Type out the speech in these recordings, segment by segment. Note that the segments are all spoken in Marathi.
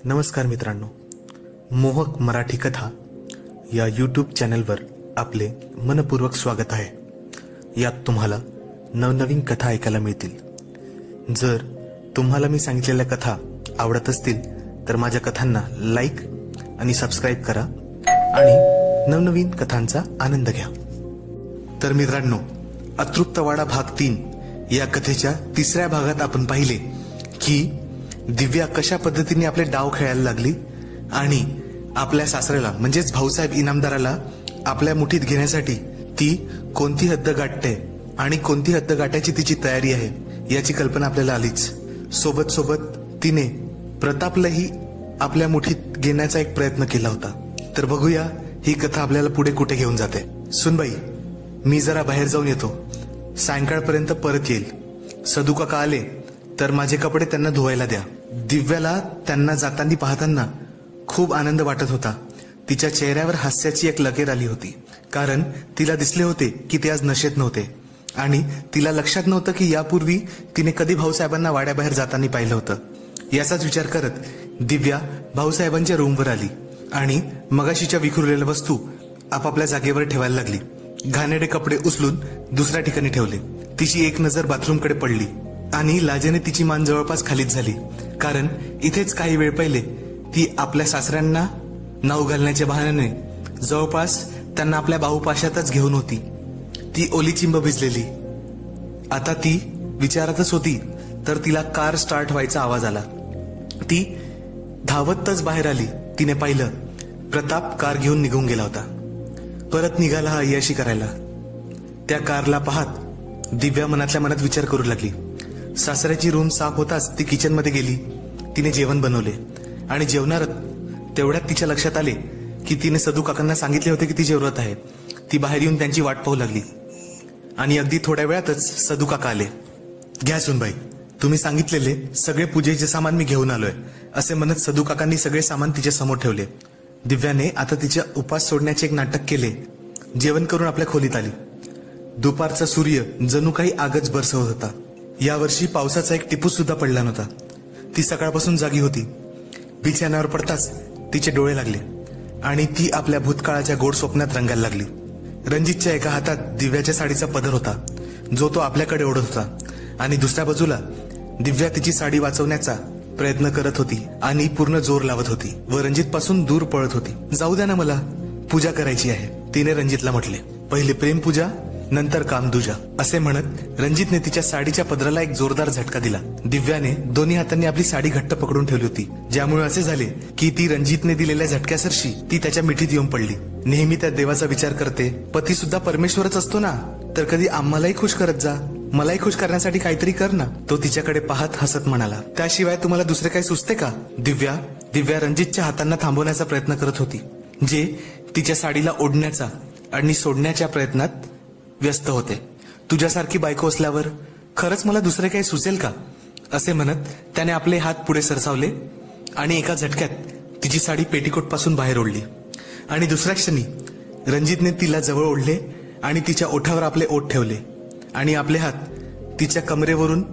नमस्कार मित्रांनो, मोहक मराठी कथा या यूट्यूब चॅनलवर आपले मनपूर्वक स्वागत आहे। यात तुम्हाला नवनवीन कथा ऐकायला मिळतील। जर तुम्हाला मी सांगितलेल्या कथा आवडत असतील तर माझ्या कथांना लाईक आणि सबस्क्राईब करा आणि नवनवीन कथांचा आनंद घ्या। तर मित्रांनो, अतृप्तवाडा भाग 3 या कथेच्या तिसऱ्या भागात आपण पाहिले की दिव्या कशा पद्धतीने आपले डाव खेळायला लागली आणि आपल्या सासऱ्याला म्हणजेच भाऊसाहेब इनामदाराला आपल्या मुठीत घेण्यासाठी ती कोणती हद्द गाठते आणि कोणती हद्द गाठायची तिची तयारी आहे याची कल्पना आपल्याला आलीच। सोबत सोबत तिने प्रतापलाही आपल्या मुठीत घेण्याचा एक प्रयत्न केला होता। तर बघूया ही कथा आपल्याला पुढे कुठे घेऊन जाते। सुनबाई, मी जरा बाहेर जाऊन येतो, सायंकाळपर्यंत परत येईल। सदू काका आले तर माझे कपडे त्यांना धुवायला द्या। दिव्याला त्यांना जाताना पाहताना खूप आनंद वाटत होता। तिच्या चेहऱ्यावर हास्याची एक लकीर आली होती, कारण तिला दिसले होते की ते आज नशेत नव्हते आणि तिला लक्षात नव्हतं की यापूर्वी तिने कधी भाऊसाहेबांना वाड्याबाहेर जाताना पाहिलं होतं। याचाच विचार करत दिव्या भाऊसाहेबांच्या रूमवर आली आणि मगाशीच्या विखुरलेल्या वस्तू आपापल्या जागेवर ठेवायला लागली। घाणेरडे कपडे उचलून दुसऱ्या ठिकाणी ठेवले। तिची एक नजर बाथरूमकडे पडली आणि लाजेने तिची मान जवळपास खालीच झाली, कारण इथेच काही वेळ पहिले ती आपल्या सासऱ्यांना नाव घालण्याच्या बहाण्याने जवळपास त्यांना आपल्या बाहुपाशातच घेऊन होती। ती ओली चिंब भिजलेली। आता ती विचारातच होती तर तिला कार स्टार्ट व्हायचा आवाज आला। ती धावतच बाहेर आली। तिने पाहिलं प्रताप कार घेऊन निघून गेला होता। परत निघाला हा अय्याशी करायला। त्या कारला पाहत दिव्या मनातल्या मनात विचार करू लागली। सासऱ्याची रूम साफ होताच ती किचन मध्ये गेली। तिने जेवण बनवले आणि जेवणात तेवढ्यात तिच्या लक्षात आले की तिने सदू काकांना सांगितले होते की ती जेवत आहे। ती बाहेर येऊन त्यांची वाट पाहू लागली आणि अगदी थोड्या वेळातच सदू काका आले। घ्या सुनबाई, तुम्ही सांगितलेले सगळे पूजेचे सामान मी घेऊन आलोय, असे म्हणत सदू काकांनी सगळे सामान तिच्या समोर ठेवले। दिव्याने आता तिच्या उपास सोडण्याचे एक नाटक केले। जेवण करून आपल्या खोलीत आली। दुपारचा सूर्य जणू काही आगच बरसवत होता। यावर्षी पावसाचा एक टिपूस सुद्धा पडला नव्हता। ती सकाळपासून जागी होती। बिछाण्यावर पडताच तिचे डोळे लागले आणि ती आपल्या भूतकाळाच्या गोड स्वप्नात रंगायला लागली। रणजितच्या एका हातात दिव्याच्या साडीचा पदर होता, जो तो आपल्याकडे ओढत होता आणि दुसऱ्या बाजूला दिव्या तिची साडी वाचवण्याचा प्रयत्न करत होती आणि पूर्ण जोर लावत होती व रणजित पासून दूर पळत होती। जाऊ द्या ना, मला पूजा करायची आहे, तिने रणजितला म्हटले। पहिले प्रेमपूजा, नंतर कामदुजा, असे म्हणत रणजितने तिच्या साडीच्या पदराला एक जोरदार झटका दिला। दिव्याने दोन्ही हातांनी आपली साडी घट्ट पकडून ठेवली होती, ज्यामुळे असे झाले की ती रणजितने दिलेल्या झटक्यासरशी ती त्याच्या मिठीत येऊन पडली। नेहमी त्या देवाचा विचार करते, पती सुद्धा परमेश्वरच असतो ना, तर कधी आम्हालाही खुश करत जा, मलाही खुश करण्यासाठी काहीतरी कर ना, तो तिच्याकडे पाहत हसत म्हणाला। त्याशिवाय तुम्हाला दुसरे काही सुचते का? दिव्या रणजितच्या हातांना थांबवण्याचा प्रयत्न करत होती, जे तिच्या साडीला ओढण्याचा आणि सोडण्याच्या प्रयत्नात व्यस्त होते। तुझ्यासारखी बायको असल्यावर खरंच मला दुसरे काही सुचेल का, असे म्हणत त्याने आपले हात पुढे सरसावले आणि एका झटक्यात तिची साडी पेटीकोट पासून बाहेर ओढली आणि दुसऱ्या क्षणी रणजितने तिला जवळ ओढले आणि तिच्या ओठावर आपले ओठ ठेवले आणि आपले हात तिच्या कमरेवरून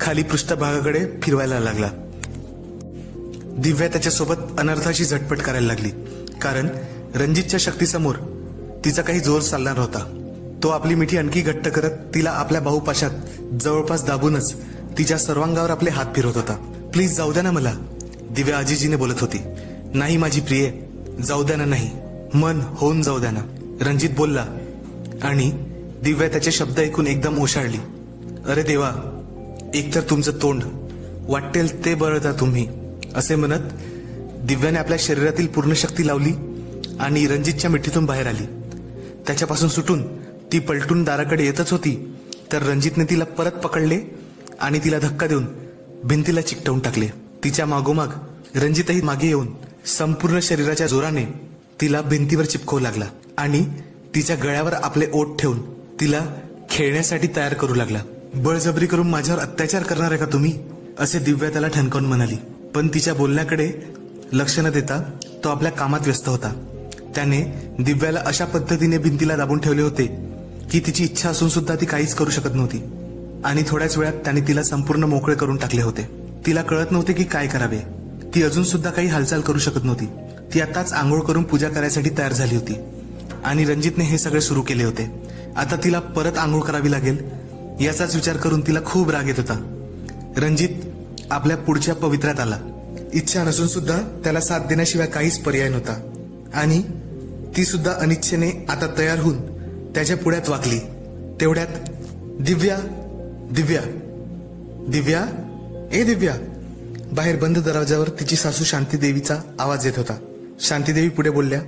खाली पृष्ठभागाकडे फिरवायला लागला। दिव्या त्याच्यासोबत अनर्थाची झटपट करायला लागली, कारण रणजितच्या शक्तीसमोर तिचा काही जोर चालणार होता। तो आपली मिठी आणखी घट्ट करत तिला आपल्या बाहुपाशात जवळपास दाबूनच तिच्या सर्वांगावर आपले हात फिरवत होता। प्लीज जाऊ द्या ना मला, दिव्या आजीजीने बोलत होती। नाही माझी प्रिये, जाऊ द्या ना, नाही, मन होऊन जाऊ द्या ना, रणजित बोलला आणि दिव्या त्याचे शब्द ऐकून एकदम ओशाळली। अरे देवा, एकतर तुमचं तोंड, वाटेल ते बळता तुम्ही, असे म्हणत दिव्याने आपल्या शरीरातील पूर्ण शक्ती लावली आणि रणजितच्या मिठीतून बाहेर आली। त्याच्यापासून सुटून ती पलटून दाराकडे येतच होती तर रणजितने तिला परत पकडले आणि तिला धक्का देऊन भिंतीला चिकटवून टाकले। तिच्या मागोमाग रणजितही मागे येऊन संपूर्ण शरीराच्या जोराने तिला भिंतीवर चिपकवू लागला आणि तिच्या गळ्यावर आपले ओठ ठेवून तिला खेळण्यासाठी तयार करू लागला। बळजबरी करून माझ्यावर अत्याचार करणार आहे का तुम्ही, असे दिव्या त्याला ठणकावून म्हणाली। पण तिच्या बोलण्याकडे लक्ष न देता तो आपल्या कामात व्यस्त होता। त्याने दिव्याला अशा पद्धतीने भिंतीला दाबून ठेवले होते की तिची इच्छा असून सुद्धा ती काहीच करू शकत नव्हती आणि थोड्याच वेळात त्याने तिला संपूर्ण मोकळे करून टाकले होते। तिला कळत नव्हते की काय करावे। ती अजून सुद्धा काही हालचाल करू शकत नव्हती. ती आताच आंघोळ करून पूजा करायसाठी तयार झाली होती आणि रणजितने हे सगळे सुरू केले होते. आता तिला परत आंघोळ करावी लागेल याचाच विचार करून तिला खूप राग येत होता. रणजित आपल्या पुढच्या पवित्र्यात आला. इच्छा नसून सुद्धा त्याला साथ देण्याशिवाय काहीच पर्याय नव्हता आणि ती सुद्धा अनिच्छेने आता तयार होऊन त्याच्या पुढ्यात वाकली. तेवढ्यात दिव्या दिव्या दिव्या ए दिव्या. बाहेर बंद दरवाजावर तिची सासू शांतीदेवीचा आवाज येत होता. शांतीदेवी पुढे बोलल्या,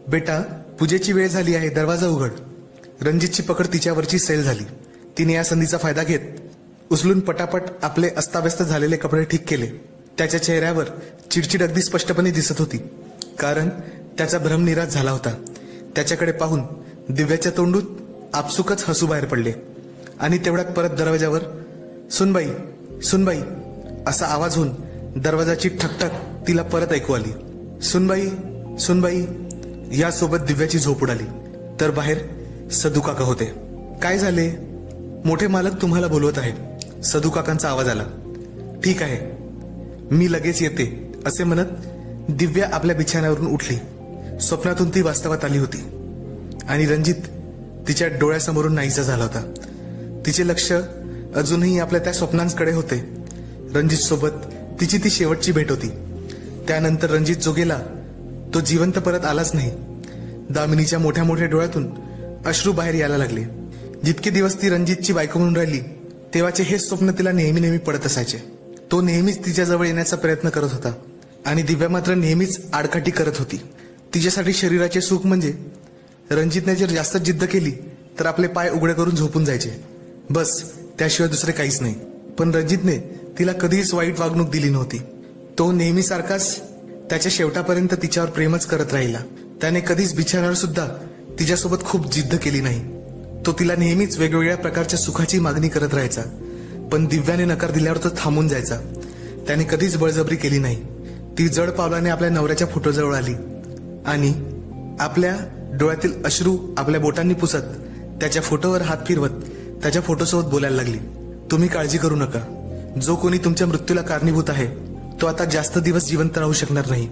बेटा पूजेची वेळ झाली आहे, दरवाजा उघड. रणजितची पकड तिच्यावरची सैल झाली. तिने या संधीचा फायदा घेत उचलून पटापट आपले अस्ताव्यस्त झालेले कपडे ठीक केले. त्याच्या चेहऱ्यावर चिडचिड अगदी स्पष्टपणे दिसत होती, कारण त्याचा भ्रम निराश झाला होता. त्याच्याकडे पाहून दिव्याच्या तोंडूत आपसुकच हसू बाहेर पडले आणि तेवढ्यात परत दरवाजावर सुनबाई सुनबाई असा आवाज होऊन दरवाजाची ठकठक तिला परत ऐकू आली. सुनबाई सुनबाई यासोबत दिव्याची झोप उडाली. तर बाहेर सदू काका होते. काय झाले? मोठे मालक तुम्हाला बोलवत आहे, सदू काकांचा आवाज आला. ठीक आहे, मी लगेच येते असे म्हणत दिव्या आपल्या बिछाण्यावरून उठली. स्वप्नातून ती वास्तवात आली होती आणि रणजित तिच्या डोळ्यासमोरून नाहीसा झाला होता. तिचे लक्ष अजूनही आपल्या त्या स्वप्नांकडे होते. रणजित सोबत तिची ती शेवटची भेट होती. त्यानंतर रणजित जो गेला तो जिवंत परत आलाच नाही. दामिनीच्या मोठ्या मोठ्या डोळ्यातून अश्रू बाहेर यायला लागले. जितके दिवस ती रणजितची बायको म्हणून राहिली तेव्हाचे हेच स्वप्न तिला नेहमी नेहमी पडत असायचे. तो नेहमीच तिच्याजवळ येण्याचा प्रयत्न करत होता आणि दिव्या मात्र नेहमीच आडकाठी करत होती. तिच्यासाठी शरीराचे सुख म्हणजे रणजितने जर जास्त जिद्द केली तर आपले पाय उघडे करून झोपून जायचे, बस, त्याशिवाय दुसरे काहीच नाही. पण रणजितने तिला कधीच वाईट वागणूक दिली नव्हती. तो नेहमी सारखाच त्याच्या शेवटापर्यंत तिच्यावर प्रेमच करत राहिला. त्याने कधीच बिछाण्यावर सुद्धा तिच्यासोबत खूप जिद्द केली नाही. तो तिला नेहमीच वेगवेगळ्या प्रकारच्या सुखाची मागणी करत राहायचा, पण दिव्याने नकार दिल्यावर तो थांबून जायचा. त्याने कधीच बळजबरी केली नाही. ती जड पावलाने आपल्या नवऱ्याच्या फोटोजवळ आली आणि आपल्या डोळ्यातील अश्रू आपल्या बोटांनी पुसत त्याच्या फोटोवर हात फिरवत त्याच्या फोटोसोबत बोलायला लागली. तुम्ही काळजी करू नका, जो कोणी तुमच्या मृत्यूला कारणीभूत आहे तो आता जास्त दिवस जिवंत राहू शकणार नाही.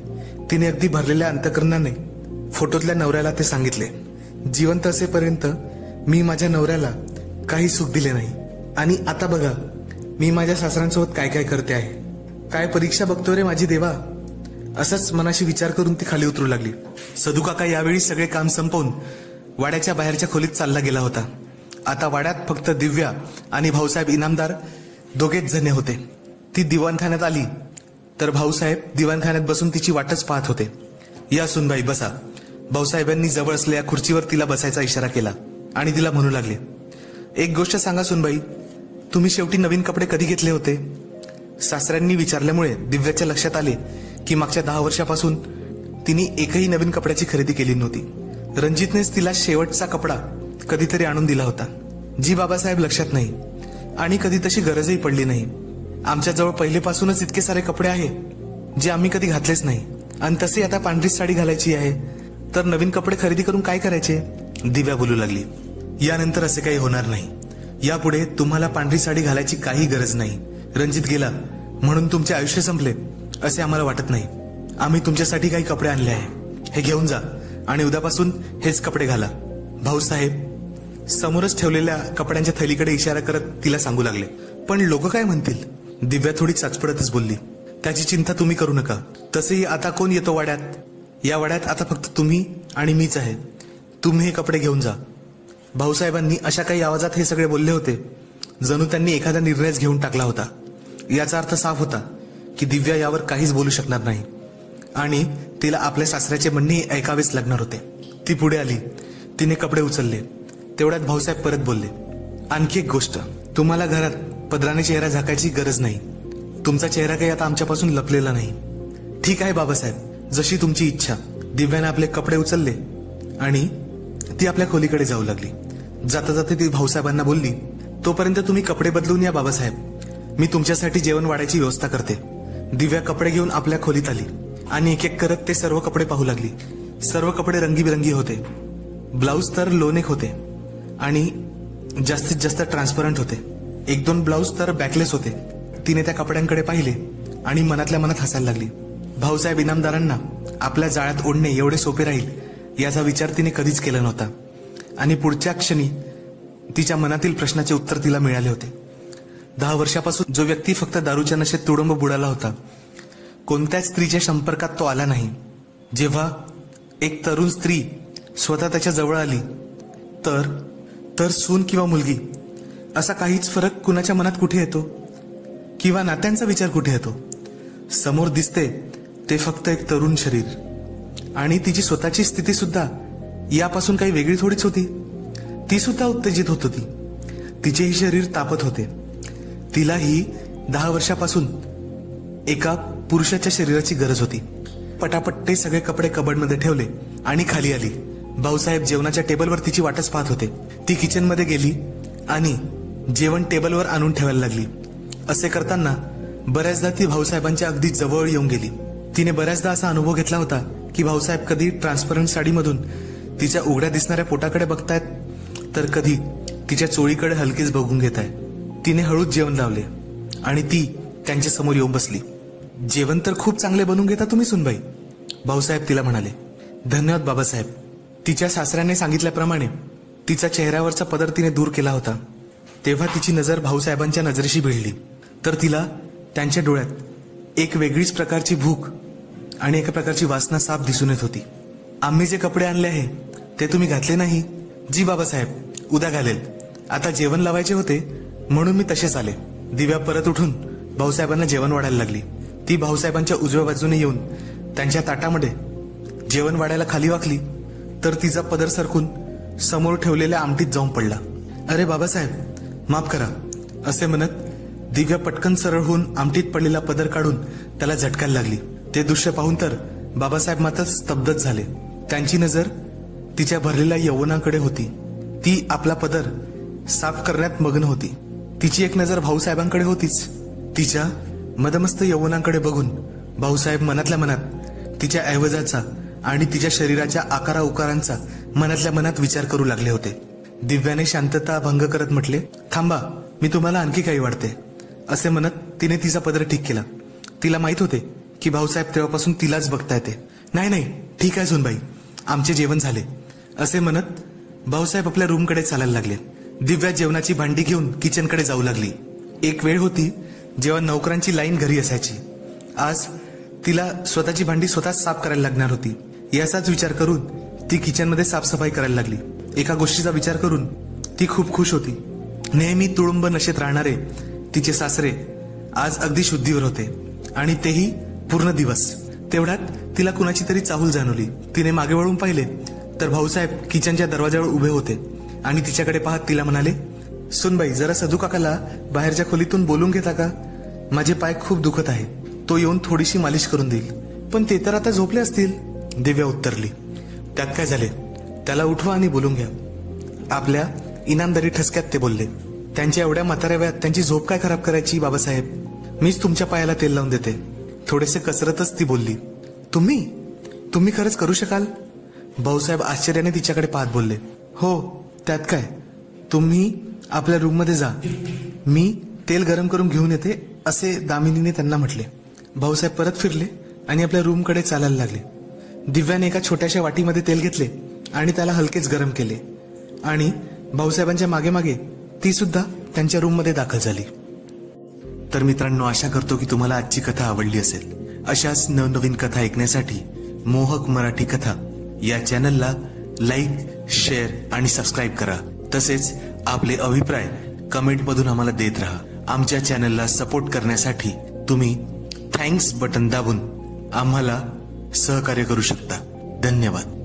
तिने अगदी भरलेल्या अंतःकरणाने फोटोतल्या नवऱ्याला ते सांगितले. जिवंत असेपर्यंत मी माझ्या नवऱ्याला काही सुख दिले नाही आणि आता बघा मी माझ्या सासऱ्यांसोबत काय काय करते आहे. काय परीक्षा बघतो रे माझी देवा. असंच मनाशी विचार करून ती खाली उतरू लागली. सदू काका यावेळी सगळे काम संपवून वाड्याच्या बाहेरच्या खोलीत चालला गेला होता. आता वाड्यात फक्त दिव्या आणि भाऊसाहेब इनामदार दोघेच जण होते. ती दिवाणखान्यात आली तर भाऊसाहेब दिवाणखान्यात बसून तिची वाटच पाहत होते. या सुनबाई बसा. भाऊसाहेबांनी जवळ असलेल्या खुर्चीवर तिला बसायचा इशारा केला आणि तिला म्हणू लागले, एक गोष्ट सांगा सुनबाई, तुम्ही शेवटी नवीन कपडे कधी घेतले होते? सासऱ्यांनी विचारल्यामुळे दिव्याच्या लक्षात आले की मागच्या 10 वर्षापासून तिने एकही नवीन कपड्याची खरेदी केली नव्हती. रणजितनेच तिला शेवटचा कपडा कधीतरी आणून दिला होता. जी बाबासाहेब लक्षात नाही आणि कधी तशी गरजही पडली नाही. आमच्याजवळ पहिलेपासूनच इतके सारे कपडे आहे जे आम्ही कधी घातलेच नाही आणि तसे आता पांढरी साडी घालायची आहे तर नवीन कपडे खरेदी करून काय करायचे? दिव्या बोलू लागली, यानंतर असे काही होणार नाही. यापुढे तुम्हाला पांढरी साडी घालायची काही गरज नाही. रणजित गेला म्हणून तुमचे आयुष्य संपले असे आम्हाला वाटत नाही. आम्ही तुमच्यासाठी काही कपडे आणले आहे, हे घेऊन जा आणि उद्यापासून हेच कपडे घाला. भाऊसाहेब समोरच ठेवलेल्या कपड्यांच्या थैलीकडे इशारा करत तिला सांगू लागले. पण लोक काय म्हणतील? दिव्या थोडी चाचपडतच बोलली. त्याची चिंता तुम्ही करू नका. तसेही आता कोण येतो वाड्यात? या वाड्यात आता फक्त तुम्ही आणि मीच आहे. तुम्ही हे कपडे घेऊन जा. भाऊसाहेबांनी अशा काही आवाजात हे सगळे बोलले होते जणू त्यांनी एखादा निर्णयच घेऊन टाकला होता. याचा अर्थ साफ होता की दिव्या यावर काहीच बोलू शकणार नाही आणि तिला आपल्या सासऱ्याचे म्हणणे ऐकावेच लागणार होते. ती पुढे आली. तिने कपडे उचलले. तेवढ्यात भाऊसाहेब परत बोलले, आणखी एक गोष्ट, तुम्हाला घरात पदराने चेहरा झाकायची गरज नाही. तुमचा चेहरा काही आता आमच्यापासून लपलेला नाही. ठीक आहे बाबासाहेब, जशी तुमची इच्छा. दिव्याने आपले कपडे उचलले आणि ती आपल्या खोलीकडे जाऊ लागली. जाता जाता ती भाऊसाहेबांना बोलली, तोपर्यंत तुम्ही कपडे बदलून या बाबासाहेब, मी तुमच्यासाठी जेवण वाढायची व्यवस्था करते. दिव्या कपडे घेऊन आपल्या खोलीत आली आणि एक एक करत ते सर्व कपडे पाहू लागली. सर्व कपडे रंगीबिरंगी होते. ब्लाऊज तर लोनेक होते आणि जास्तीत जास्त ट्रान्सपरंट होते. 1-2 ब्लाऊज तर बॅकलेस होते. तिने त्या कपड्यांकडे पाहिले आणि मनातल्या मनात हसायला लागली. भाऊसाहेब इनामदारांना आपल्या जाळ्यात ओढणे एवढे सोपे राहील याचा विचार तिने कधीच केला नव्हता आणि पुढच्या क्षणी तिच्या मनातील प्रश्नाचे उत्तर तिला मिळाले होते. 10 वर्षापासून जो व्यक्ती फक्त दारूच्या नशेत तुडुंब बुडाला होता, कोणत्याच स्त्रीच्या संपर्कात तो आला नाही. जेव्हा एक तरुण स्त्री स्वतः त्याच्या जवळ आली तर सून किंवा मुलगी असा काहीच फरक कुणाच्या मनात कुठे येतो किंवा नात्यांचा विचार कुठे येतो. समोर दिसते ते फक्त एक तरुण शरीर आणि तिची स्वतःची स्थिती सुद्धा यापासून काही वेगळी थोडीच होती. ती सुद्धा उत्तेजित होत होती. तिचेही शरीर तापत होते. तिलाही 10 वर्षापासून एका पुरुषाच्या शरीराची गरज होती. पटापट ते सगळे कपडे कबडमध्ये ठेवले आणि खाली आली. भाऊसाहेब जेवणाच्या टेबलवर तिची वाटच पाहत होते. ती किचनमध्ये गेली आणि जेवण टेबलवर आणून ठेवायला लागली. असे करताना बऱ्याचदा ती भाऊसाहेबांच्या अगदी जवळ येऊन गेली. तिने बऱ्याचदा असा अनुभव घेतला होता की भाऊसाहेब कधी ट्रान्सपरंट साडीमधून तिच्या उघड्या दिसणाऱ्या पोटाकडे बघतायत तर कधी तिच्या चोळीकडे हलकेच बघून घेत आहे. तिने हळूच जेवण लावले आणि ती त्यांच्या समोर येऊन बसली. जेवण तर खूप चांगले बनवून घेता तुम्ही सुनबाई, भाऊसाहेब तिला म्हणाले. धन्यवाद बाबासाहेब. तिच्या सासऱ्याने सांगितल्याप्रमाणे तिचा चेहऱ्यावरचा पदर तिने दूर केला होता. तेव्हा तिची नजर भाऊसाहेबांच्या नजरेशी भिडली तर तिला त्यांच्या डोळ्यात एक वेगळीच प्रकारची भूक आणि एका प्रकारची वासना साफ दिसून येत होती. आम्ही जे कपडे आणले आहे ते तुम्ही घातले नाही? जी बाबासाहेब, उद्या घालेल. आता जेवण लावायचे होते म्हणून मी तसेच आले. दिव्या परत उठून भाऊसाहेबांना जेवण वाढायला लागली. ती भाऊसाहेबांच्या उजव्या बाजूने येऊन त्यांच्या ताटामध्ये जेवण वाढायला खाली वाकली तर तिचा पदर सरकून समोर ठेवलेल्या आमटीत जाऊन पडला. अरे बाबासाहेब, माफ करा, असे म्हणत दिव्या पटकन सरळ होऊन आमटीत पडलेला पदर काढून त्याला झटकायला लागली. ते दृश्य पाहून तर बाबासाहेब मात्र स्तब्धच झाले. त्यांची नजर तिच्या भरलेल्या यौवनाकडे होती. ती आपला पदर साफ करण्यात मग्न होती. तिची एक नजर भाऊसाहेबांकडे होतीच. तिच्या मदमस्त यौवनाकडे बघून भाऊसाहेब मनातल्या मनात तिच्या ऐवजाचा आणि तिच्या शरीराच्या आकारा उकारांचा मनातल्या मनात विचार करू लागले होते. दिव्याने शांतता भंग करत म्हटले, थांबा, मी तुम्हाला आणखी काही वाटते. असे म्हणत तिने तिचा पदर ठीक केला. तिला माहित होते की भाऊसाहेब तेव्हापासून तिलाच बघता येते. नाही नाही, ठीक आहे सुनबाई, आमचे जेवण झाले. असे म्हणत भाऊसाहेब आपल्या रूमकडे चालायला लागले. दिव्या जेवणाची भांडी घेऊन किचनकडे जाऊ लागली. एक वेळ होती जेव्हा नोकरांची लाईन घरी असायची. आज तिला स्वतःची भांडी स्वतःच साफ करायला लागणार होती. याचाच विचार करून ती किचनमध्ये साफसफाई करायला लागली. एका गोष्टीचा विचार करून ती खूप खुश होती. नेहमी तुडुंब नशेत राहणारे तिचे सासरे आज अगदी शुद्धीवर होते आणि तेही पूर्ण दिवस. तेवढ्यात तिला कुणाची तरी चाहूल जाणवली. तिने मागे वळून पाहिले तर भाऊसाहेब किचनच्या दरवाजावर उभे होते आणि तिच्याकडे पाहत तिला म्हणाले, सुनबाई, जरा सदू काकाला बाहेरच्या खोलीतून बोलून घेता का? माझे पाय खूप दुखत आहे. तो येऊन थोडीशी मालिश करून देईल. पण ते तर आता झोपले असतील. दिव्या उत्तरली, त्यात काय झाले, त्याला उठवा आणि बोलून घ्या. आपल्या इनामदारी ठसक्यात ते बोलले. त्यांच्या एवढ्या म्हाताऱ्या वयात त्यांची झोप काय खराब करायची बाबासाहेब? मीच तुमच्या पायाला तेल लावून देते. थोडेसे कसरतच ती बोलली. तुम्ही खरंच करू शकाल? भाऊसाहेब आश्चर्याने तिच्याकडे पाहत बोलले. हो, त्यात काय, तुम्ही आपल्या रूममध्ये जा, मी तेल गरम करून घेऊन येते, असे दामिनीने त्यांना म्हटले. भाऊसाहेब परत फिरले आणि आपल्या रूमकडे चालायला लागले. दिव्याने एका छोट्याशा वाटीमध्ये तेल घेतले आणि त्याला हलकेच गरम केले आणि भाऊसाहेबांच्या मागे मागे ती सुद्धा त्यांच्या रूममध्ये दाखल झाली. तर मित्रांनो, आशा करतो की तुम्हाला आजची कथा आवडली असेल. अशाच नवनवीन कथा ऐकण्यासाठी मोहक मराठी कथा या चॅनलला लाईक, शेअर आणि सबस्क्राईब करा. तसेच आपले अभिप्राय कमेंटमधून आम्हाला देत राहा. आमच्या चॅनलला सपोर्ट करण्यासाठी तुम्ही थँक्स बटन दाबून आम्हाला सहकार्य करू शकता. धन्यवाद.